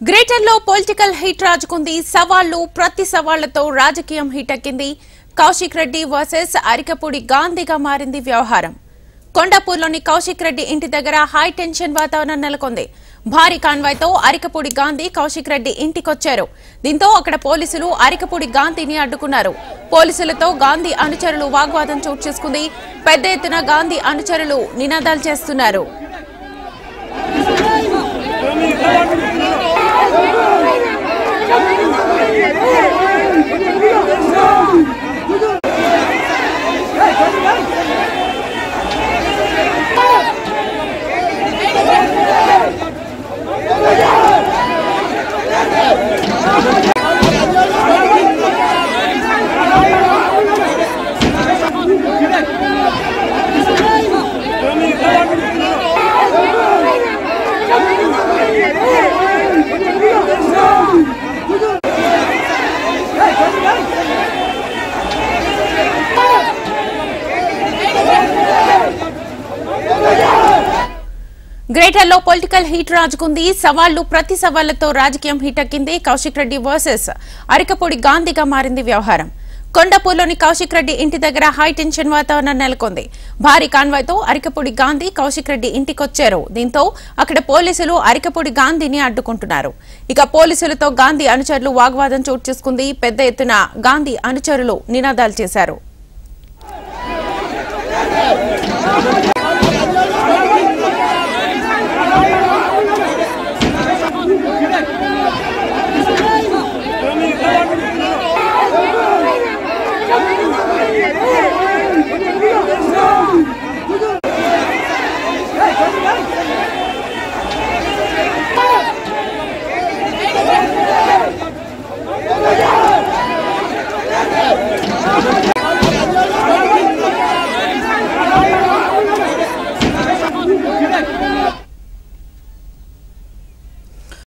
Greater లో political hit రాజుకుంది. సవాళ్లు ప్రతి సవాళ్లతో రాజకీయం హిట్ ఎక్కింది. కౌశిక్ రెడ్డి వర్సెస్ అరికపూడి గాంధీగా మారింది వ్యవహారం. కొండాపూర్లోని కౌశిక్ రెడ్డి ఇంటి దగ్గర హై టెన్షన్ వాతావరణం నెలకొంది. భారీ కాన్వాయ్తో అరికపూడి గాంధీ కౌశిక్ రెడ్డి ఇంటికొచ్చారు. దీంతో అక్కడ పోలీసులు అరికపూడి గాంధీని అడ్డుకున్నారు. పోలీసులతో గాంధీ అనుచరులు వాగ్వాదం చోటు చేసుకుంది. పెద్ద ఎత్తున గాంధీ అనుచరులు నినాదాలు చేస్తున్నారు. గ్రేటర్ లో పొలిటికల్ హీట్ రాజుకుంది. సవాళ్లు ప్రతి సవాళ్లతో రాజకీయం హీట్ ఎక్కింది. కౌశిక్ రెడ్డి వర్సెస్ అరికపూడి గాంధీగా మారింది వ్యవహారం. కొండాపూర్లోని కౌశిక్ రెడ్డి ఇంటి దగ్గర హై టెన్షన్ వాతావరణం నెలకొంది. భారీ కాన్వాయ్తో అరికపూడి గాంధీ కౌశిక్ రెడ్డి ఇంటికొచ్చారు. దీంతో అక్కడ పోలీసులు అరికపూడి గాంధీని అడ్డుకుంటున్నారు. ఇక పోలీసులతో గాంధీ అనుచరులు వాగ్వాదం చోటు చేసుకుంది. పెద్ద ఎత్తున గాంధీ అనుచరులు నినాదాలు చేశారు.